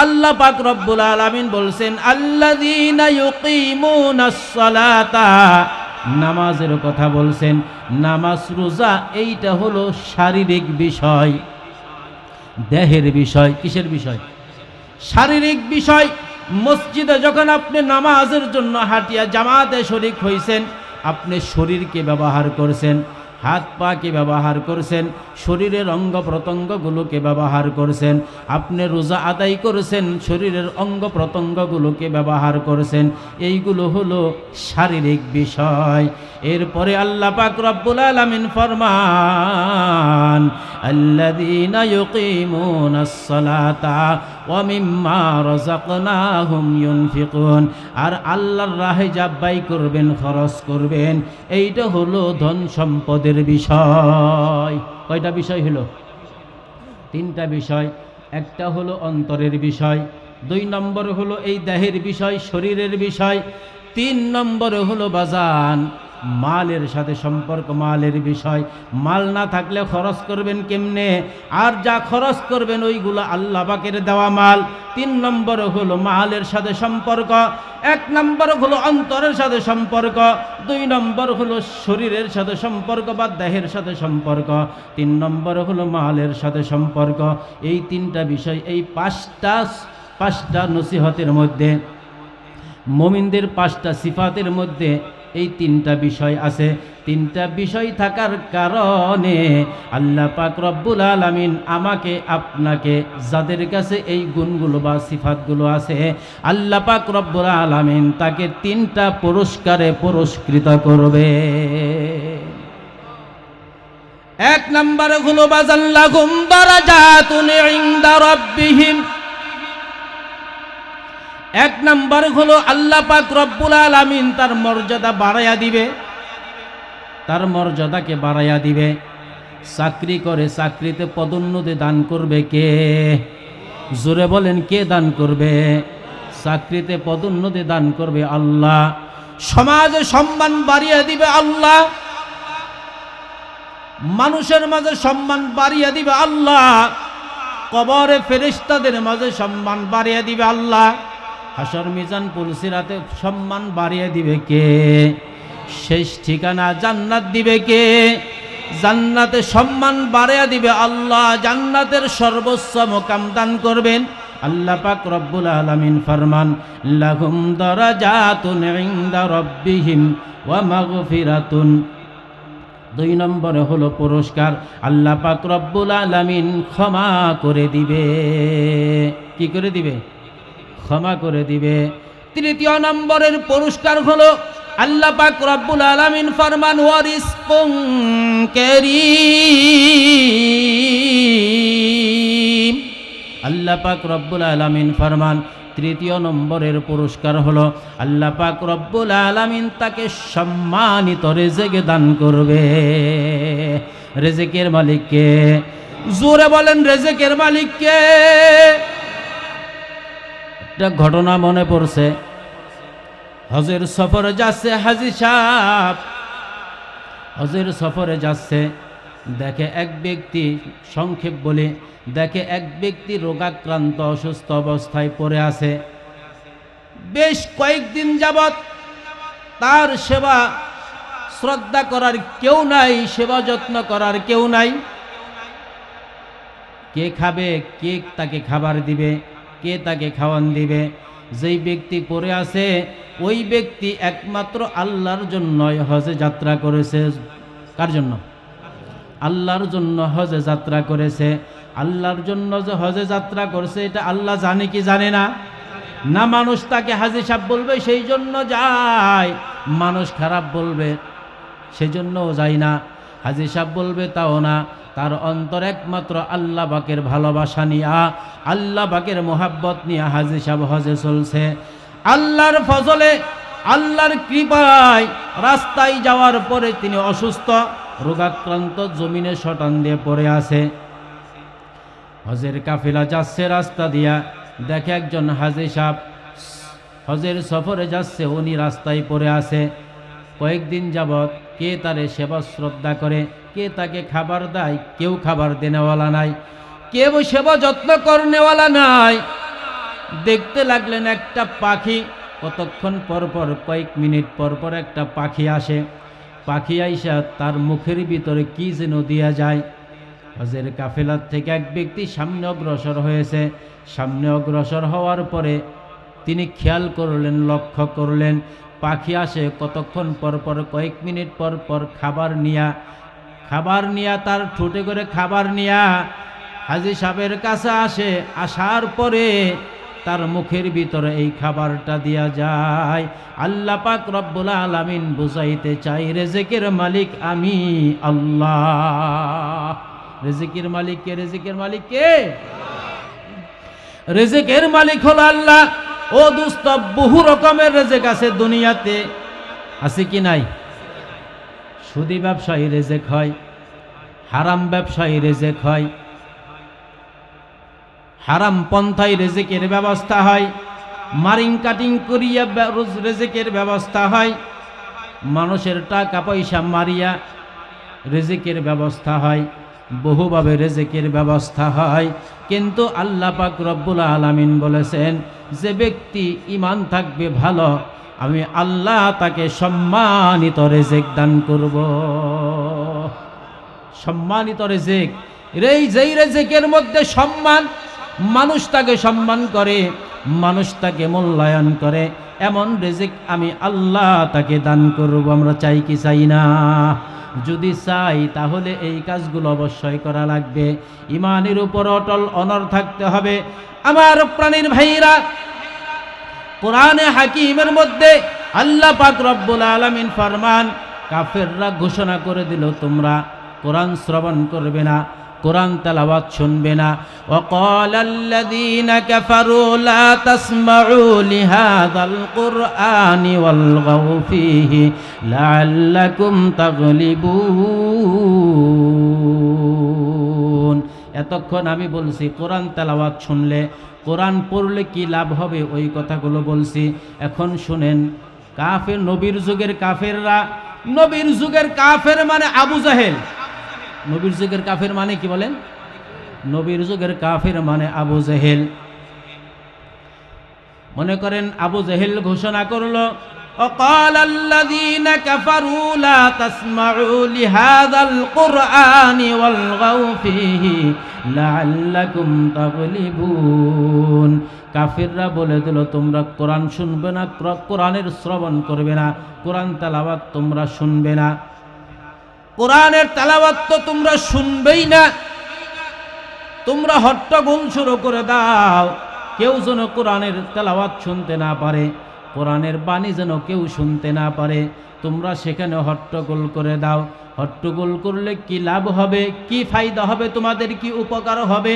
আল্লাহ পাক রব্বুল আলামিন বলছেন আল্লাযীনা ইউকিমুনাস সালাতা, নামাজের কথা বলছেন। নামাজ রোজা এইটা হলো শারীরিক বিষয়, দেহের বিষয়। কিসের বিষয়? শারীরিক বিষয়। মসজিদে যখন আপনি নামাজের জন্য হাঁটিয়া জামাতে শরীক হইছেন, আপনি শরীরকে ব্যবহার করছেন, হাত পাকে ব্যবহার করছেন, শরীরের অঙ্গ প্রত্যঙ্গগুলোকে ব্যবহার করছেন। আপনি রোজা আদায় করেছেন, শরীরের অঙ্গ প্রত্যঙ্গগুলোকে ব্যবহার করছেন। এইগুলো হলো শারীরিক বিষয়। এরপরে আল্লাহ পাক রব্বুল আলামিন ফরমান আল্লাযীনা ইউকিমুনাস সালাতা ওয়া মিম্মা রাযাকনাহুম ইউনফিকুন, আর আল্লাহর রাহে যা ব্যয় করবেন, খরচ করবেন, এইটা হলো ধন সম্পদের বিষয়। কয়টা বিষয় হলো? তিনটা বিষয়। একটা হলো অন্তরের বিষয়, 2 নম্বর হলো এই দেহের বিষয়, শরীরের বিষয়, 3 নম্বরে হলো বাজান মালের সাথে সম্পর্ক, মালের বিষয়। মাল না থাকলে খরচ করবেন কেমনে? আর যা খরচ করবেন ওইগুলো আল্লাহ পাকের দেওয়া মাল। 3 নম্বরে হলো মালের সাথে সম্পর্ক। 1 নম্বর হলো অন্তরের সাথে সম্পর্ক, 2 নম্বর হলো শরীরের সাথে সম্পর্ক বা দেহের সাথে সম্পর্ক, 3 নম্বর হলো মালের সাথে সম্পর্ক। এই 3টা বিষয়, এই 5টা নসিহতের মধ্যে, মুমিনদের 5টা সিফাতের মধ্যে এই 3টা বিষয় আছে। 3টা বিষয় থাকার কারণে আল্লাহ পাক রব্বুল আলামিন আমাকে আপনাকে, যাদের কাছে এই গুণগুলো বা সিফাতগুলো আছে, আল্লাহ পাক রব্বুল আলামিন তাকে 3টা পুরস্কারে পুরস্কৃত করবে। 1 নম্বরে হলো বাযাল্লাহুম দারাজাতুন ইনদা রাব্বিহিম। 1 নম্বর হলো আল্লাহ পাক রব্বুল আলামিন তার মর্যাদা বাড়াইয়া দিবে, তার মর্যাদাকে বাড়াইয়া দিবে। চাকরি করে, চাকরিতে পদোন্নতি দান করবে কে? জোরে বলেন, কে দান করবে? চাকরিতে পদোন্নতি দান করবে আল্লাহ। সমাজে সম্মান বাড়িয়ে দিবে আল্লাহ, মানুষের মাঝে সম্মান বাড়িয়ে দিবে আল্লাহ, কবরে ফেরেশতাদের মাঝে সম্মান বাড়িয়ে দিবে আল্লাহ, হাসর মিজান পুলসিরাতে সম্মান বাড়িয়ে দিবে কে? শেষ ঠিকানা জান্নাত দিবে কে? জান্নাতে সম্মান বাড়িয়ে দিবে আল্লাহ, জান্নাতের সর্বোচ্চ মোকাম দান করবেন আল্লাহ পাক রব্বুল আলামিন। ফরমান লাহুম দারাজাতুন ইনদা রাব্বিহিম ওয়া মাগফিরাতুন। 2 নম্বরে হলো পুরস্কার, আল্লাহ পাক রব্বুল আলামিন ক্ষমা করে দিবে। কি করে দিবে? ক্ষমা করে দিবে। 3য় নম্বরের পুরস্কার হলো আল্লাহ পাক রব্বুল আলামিন ফরমান ওয়া রিজকুন কারীম। আল্লাহ পাক রব্বুল আলামিন ফরমান 3য় নম্বরের পুরস্কার হলো আল্লাহ পাক রব্বুল আলামিন তাকে সম্মানিত রিজিক দান করবে। রিজিকের মালিক কে? জোরে বলেন, রিজিকের মালিক কে? একটা ঘটনা মনে পড়ছে। হজের সফরে যাচ্ছে হাজী সাহেব, হজের সফরে যাচ্ছে, দেখে এক ব্যক্তি, সংক্ষেপ বলে, দেখে এক ব্যক্তি রোগাক্রান্ত অসুস্থ অবস্থায় পড়ে আছে। বেশ কয়েকদিন যাবৎ তার সেবা শ্রদ্ধা করার কেউ নাই, সেবা যত্ন করার কেউ নাই। কে খাবে, কে তাকে খাবার দিবে, কে তাকে খাওয়ান দিবে? যেই ব্যক্তি পড়ে আছে ওই ব্যক্তি একমাত্র আল্লাহর জন্য হজে যাত্রা করেছে। কার জন্য? আল্লাহর জন্য হজে যাত্রা করেছে। আল্লাহর জন্য যে হজে যাত্রা করছে এটা আল্লাহ জানে কি জানে না? না মানুষ তাকে হাজী সাহেব বলবে সেই জন্য যায়, মানুষ খারাপ বলবে সেই জন্যও যায় না, হাজী সাহেব বলবে তাও না। তার অন্তর একমাত্র আল্লাহ পাকের ভালোবাসা নিয়া, আল্লাহ পাকের মোহাব্বত নিয়ে হাজী সাহেব হজে চলছে। আল্লাহর ফজলে, আল্লাহর কৃপায় রাস্তায় যাওয়ার পরে তিনি অসুস্থ, রোগাক্রান্ত, জমিনে শটান দিয়ে পড়ে আছে। হজের কাফিলা যাচ্ছে রাস্তা দিয়া, দেখে একজন হাজী সাহেব হজের সফরে যাচ্ছে, উনি রাস্তায় পড়ে আছে। কয়েকদিন যাবৎ কে তারে সেবা শ্রদ্ধা করে, কে তাকে খাবার দেয়? কেউ খাবার দেনেওয়ালা নাই, কেউ সেবা যত্ন করনেওয়ালা নাই। দেখতে লাগলেন একটা পাখি, কতক্ষণ পর পর কয়েক মিনিট পর পর একটা পাখি আসে। পাখি আইসা তার মুখের ভিতরে কি যেন দিয়া যায়। হজের কাফেলার থেকে এক ব্যক্তি সামনে অগ্রসর হয়েছে। সামনে অগ্রসর হওয়ার পরে তিনি খেয়াল করলেন, লক্ষ্য করলেন পাখি আসে কতক্ষণ পর পর, কয়েক মিনিট পর পর খাবার নিয়া তার ঠোঁটে করে খাবার নিয়া হাজী সাহেবের কাছে আসে। আসার পরে তার মুখের ভিতরে এই খাবারটা দিয়া যায়। আল্লাহ পাক রব্বুল আলামিন বুঝাইতে চাই, রিজিকের মালিক আমি আল্লাহ। রিজিকের মালিক কে? রিজিকের মালিক কে? রিজিকের মালিক হলো আল্লাহ। ও দোস্ত, বহু রকমের রিজিক আছে দুনিয়াতে, আছে কি নাই? সুদী ব্যবসায়ী রিজিক হয়, হারাম ব্যবসায়ী রিজিক হয়, হারাম পন্থায় রিজিকের ব্যবস্থা হয়, মারিং কাটিং করিয়া রিজিকের ব্যবস্থা হয়, মানুষের টাকা পয়সা মারিয়া রিজিকের ব্যবস্থা হয়, বহুভাবে রিজিকের ব্যবস্থা হয়। কিন্তু আল্লাহ পাক রব্বুল আলামিন বলেছেন, যে ব্যক্তি ঈমান থাকবে ভালো, আমি আল্লাহ তাকে সম্মানিত রিজিক দান করব। সম্মানিত রিজিক, যেই রিজিকের মধ্যে সম্মান, মানুষ তাকে সম্মান করে, মানুষ তাকে মূল্যায়ন করে, এমন রিজিক আমি আল্লাহ তাকে দান করব। আমরা চাই কি চাই না? যদি চাই তাহলে এই কাজগুলো অবশ্যই করা লাগবে। ঈমানের উপর অটল অনড় থাকতে হবে। আমার প্রাণীর ভাইরা, কোরআনে হাকিমের মধ্যে আল্লাহ পাক রব্বুল আলামিন ফরমান, কাফেররা ঘোষণা করে দিল তোমরা কোরআন শ্রবণ করবে না, কোরআন তেলাওয়াত শুনবে না। ওয়াকালাল্লাযীনা কাফারু লা তাসমাউ লিহাযাল কুরআনি ওয়ালগাউ ফীহি লাআল্লাকুম তাগলিবুন। এতক্ষণ আমি বলছি কোরআন তেলাওয়াত শুনলে, কোরআন পড়লে কি লাভ হবে, ওই কথাগুলো বলছি। এখন শুনেন, কাফের, নবীর যুগের কাফেররা, নবীর যুগের কাফের মানে আবু জাহেল। নবীর যুগের কাফের মানে কি বলেন? নবীর যুগের কাফের মানে আবু জাহেল। মনে করেন আবু জাহেল ঘোষণা করলো, ওয়াকালাল্লাযীনা কাফারু লা তাসমাউ লিহাযাল কুরআনি ওয়ালগাউ ফীহি লাআল্লাকুম তাগলিবুন। কাফিররা বলে দিল তোমরা কোরআন শুনবে না, কোরআনের শ্রবণ করবে না, কোরআন তেলাওয়াত তোমরা শুনবে না। কোরআনের তেলাওয়াত তো তোমরা শুনবেই না, তোমরা হট্টগোল শুরু করে দাও, কেউ যেন কোরআনের তেলাওয়াত শুনতে না পারে, কোরআনের বাণী যেন কেউ শুনতে না পারে। তোমরা সেখানে হট্টগোল করে দাও। হট্টগোল করলে কি লাভ হবে, কি ফায়দা হবে, তোমাদের কি উপকার হবে?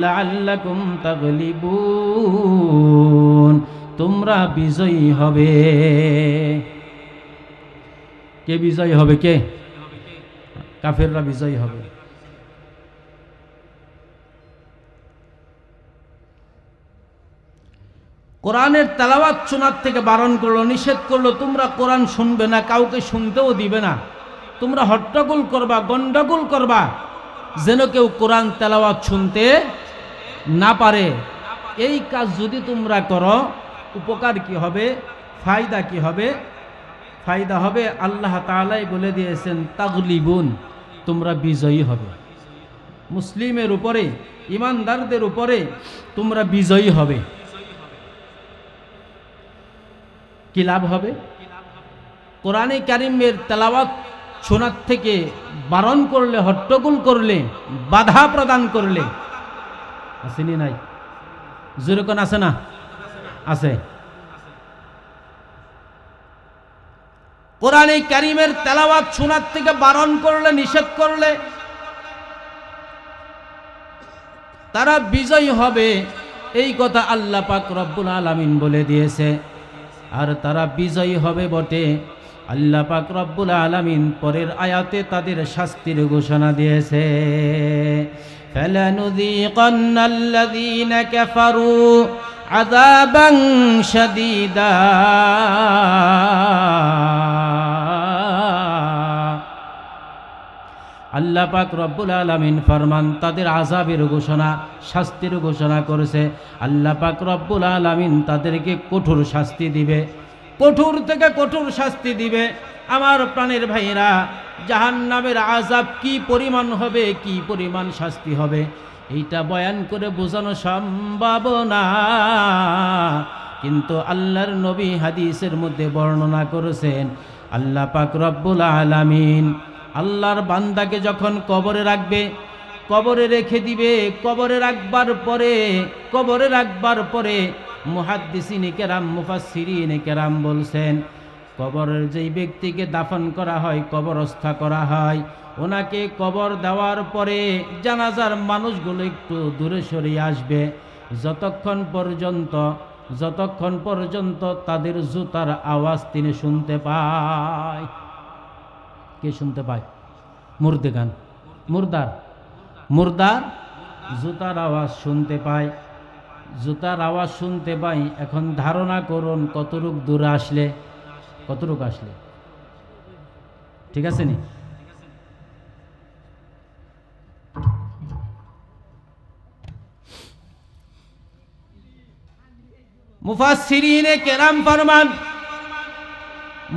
লাআল্লাকুম তাগলিবুন, তোমরা বিজয়ী হবে। কে বিজয়ী হবে? কে? কাফেররা বিজয়ী হবে। কোরআনের তেলাওয়াত শোনার থেকে বারণ করলো, নিষেধ করলো, তোমরা কোরআন শুনবে না, কাউকে শুনতেও দিবে না, তোমরা হট্টগোল করবা, গন্ডগোল করবা, যেন কেউ কোরআন তেলাওয়াত শুনতে না পারে। এই কাজ যদি তোমরা করো, উপকার কি হবে, ফায়দা কি হবে? ফায়দা হবে, আল্লাহ তাআলাই বলে দিয়েছেন তাগলিবুন, তোমরা বিজয়ী হবে। মুসলিমের উপরে, ইমানদারদের উপরে তোমরা বিজয়ী হবে। কি লাভ হবে? কোরআনে কারিমের তেলাওয়াত শোনার থেকে বারণ করলে, হট্টগোল করলে, বাধা প্রদান করলে, আসেনি নাই? যেরকম আছে না? আছে। কোরআনে কারিমের তেলাওয়াত শোনার থেকে বারণ করলে, নিষেধ করলে তারা বিজয়ী হবে, এই কথা আল্লাহ পাক রব্বুল আলামিন বলে দিয়েছে। আর তারা বিজয়ী হবে বটে। আল্লাহ পাক রব্বুল আলামিন পরের আয়াতে তাদের শাস্তির ঘোষণা দিয়েছে, ফালানুযীকান্নাল্লাযীনা কাফারু আযাবান শাদীদা। আল্লাহ পাক রব্বুল আলামিন ফরমান তাদের আযাবের ঘোষণা, শাস্তির ঘোষণা করেছে। আল্লাহ পাক রব্বুল আলামিন তাদেরকে কঠোর শাস্তি দিবে, কঠোর থেকে কঠোর শাস্তি দিবে। আমার প্রাণের ভাইরা, জাহান্নামের আযাব কি পরিমাণ হবে, কি পরিমাণ শাস্তি হবে, এইটা বয়ান করে বোঝানো সম্ভব না, কিন্তু আল্লাহর নবী হাদিসের মধ্যে বর্ণনা করেছেন আল্লাহ পাক রব্বুল আলামিন আল্লাহর বান্দাকে যখন কবরে রাখবে, কবরে রেখে দিবে, কবরে রাখবার পরে মুহাদ্দিসিনে কেরাম, মুফাসসিরিনে কেরাম বলছেন, কবরের যেই ব্যক্তিকে দাফন করা হয়, কবরস্থ করা হয়, ওনাকে কবর দেওয়ার পরে জানাজার মানুষগুলো একটু দূরে সরিয়ে আসবে, যতক্ষণ পর্যন্ত তাদের জুতার আওয়াজ তিনি শুনতে পায়। কে শুনতে পায়? মুর্দেগান, মুর্দার জুতার আওয়াজ শুনতে পায়, জুতার আওয়াজ শুনতে পাই। এখন ধারণা করুন কতটুক দূরে আসলে, কতটুক আসলে, ঠিক আছে নি? মুফাসসিরিনে কেরাম ফরমান,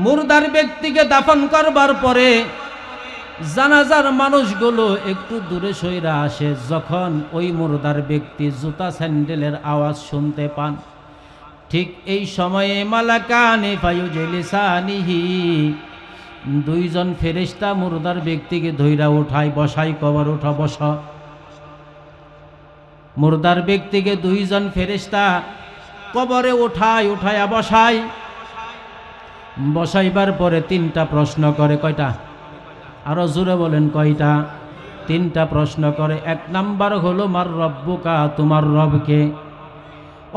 মুর্দার ব্যক্তিকে দাফন করবার পরে জানাজার মানুষগুলো একটু দূরে সইরা আসে, যখন ওই মুর্দার ব্যক্তি জুতা স্যান্ডেলের আওয়াজ শুনতে পান, ঠিক এই সময়ে মালাকানে ফায়ুজলিসানিহি, দুইজন ফেরেশতা মুর্দার ব্যক্তিকে ধইরা উঠায়, বসায়, কবর উঠা, বস। মুর্দার ব্যক্তিকে দুইজন ফেরেশতা কবরে উঠায়া বসাইবার পরে তিনটা প্রশ্ন করে। কয়টা? আরো জোরে বলেন, কয়টা? তিনটা প্রশ্ন করে। এক নাম্বার হলো মার রব্বুকা, তোমার রবকে,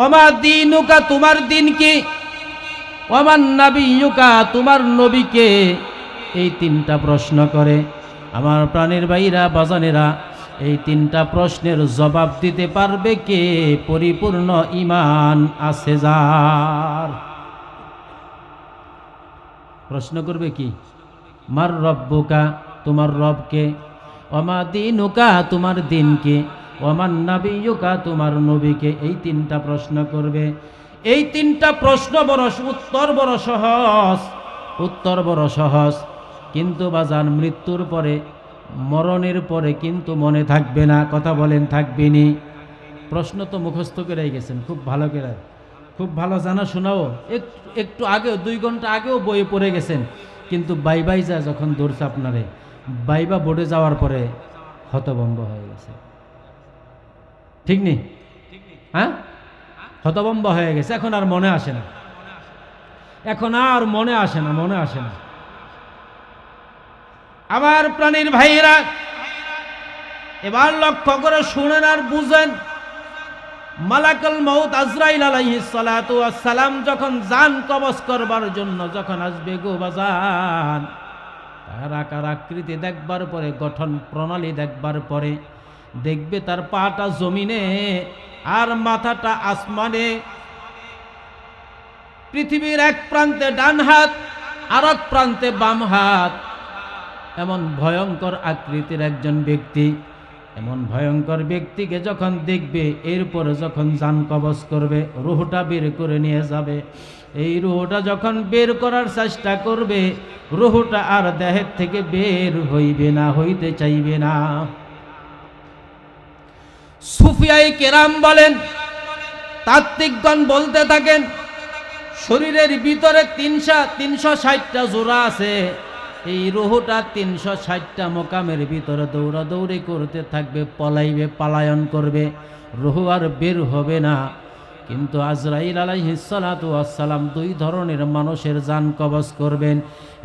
ওমা দীনুকা, তোমার দিন কি, ওমান নাবিয়ুকা, তোমার নবীকে। এই তিনটা প্রশ্ন করে। আমার প্রাণের ভাইরা, বাজানেরা, এই তিনটা প্রশ্নের জবাব দিতে পারবে কে? পরিপূর্ণ ঈমান আছে যার। প্রশ্ন করবে কি? মার রব্বুকা, তোমার রবকে, ওমা দীনুকা, তোমার দিন কি, ওমান নাবিয়ুকা, তোমার নবীকে। এই তিনটা প্রশ্ন করবে। এই তিনটা প্রশ্ন উত্তর বড় সহজ, কিন্তু বাজান মৃত্যুর পরে, মরণের পরে কিন্তু মনে থাকবে না। কথা বলেন, থাকবেনি? প্রশ্ন তো মুখস্থ করে গেছেন খুব ভালো করে, খুব ভালো জানা শোনাও, একটু আগেও 2 ঘন্টা আগেও বইয়ে পড়ে গেছেন, কিন্তু বাইবাই যা যখন ধরছে আপনারে, বাইবা বোর্ডে যাওয়ার পরে হতভম্ব হয়ে গেছে। ঠিক নেই? হ্যাঁ, হতভম্ব হয়ে গেছে। এখন আর মনে আসে না, মনে আসে না। আমার প্রাণীর ভাইয়েরা, এবার লক্ষ্য করে শুনেন আর বুঝেন। মালাকুল মউত আজরাইল আলাইহিস সালাতু ওয়াস সালাম যখন জান কবজ করবার জন্য যখন আসবে গো বাজান, তার আকার আকৃতি দেখবার পরে, গঠন প্রণালী দেখবার পরে দেখবে তার পাটা জমিনে আর মাথাটা আসমানে। পৃথিবীর এক প্রান্তে ডান হাত, আর এক প্রান্তে বাম হাত। এমন ভয়ঙ্কর আকৃতির একজন ব্যক্তি, এমন ভয়ঙ্কর ব্যক্তিকে যখন দেখবে, এরপরে যখন জান কবজ করবে, রূহটা বের করে নিয়ে যাবে। এই রূহটা যখন বের করার চেষ্টা করবে, রূহটা আর দেহের থেকে বের হইবে না, হইতে চাইবে না। সুফিয়ায়ে কেরাম বলেন, তাত্ত্বিকগণ বলতে থাকেন, শরীরের ভিতরে 360টা জোড়া আছে। এই রুহটা 360টা মোকামের ভিতরে দৌড়াদৌড়ি করতে থাকবে, পালায়ন করবে, রুহ আর বের হবে না। কিন্তু আজরাইল আলাইহিস সালাতু ওয়াস সালাম 2 ধরনের মানুষের জান কবজ করবেন।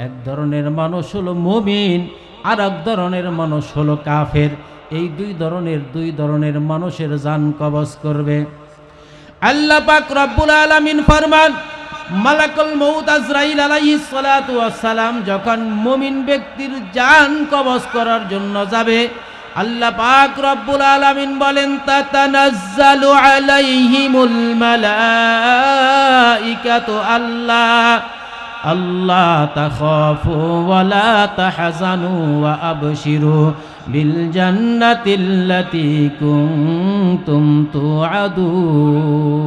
এক ধরনের মানুষ হলো মুমিন, আর এক ধরনের মানুষ হলো কাফের। এই 2 ধরনের মানুষের জান কবজ করবে। আল্লাহ পাক রব্বুল আলামিন ফরমান, মালাকুল মউত আজরাইল আলাইহিস সালাতু ওয়াস সালাম যখন মুমিন ব্যক্তির জান কবজ করার জন্য যাবে, আল্লাহ পাক রব্বুল আলামিন বলেন, তাতানাজ্জালু আলাইহিমুল মালাইকাতু আল্লাহ তাখাফু ওয়া লা তাহজানু ওয়া আবশিরু বিল জান্নাতিল্লাতী কুনতুম তুআদুন।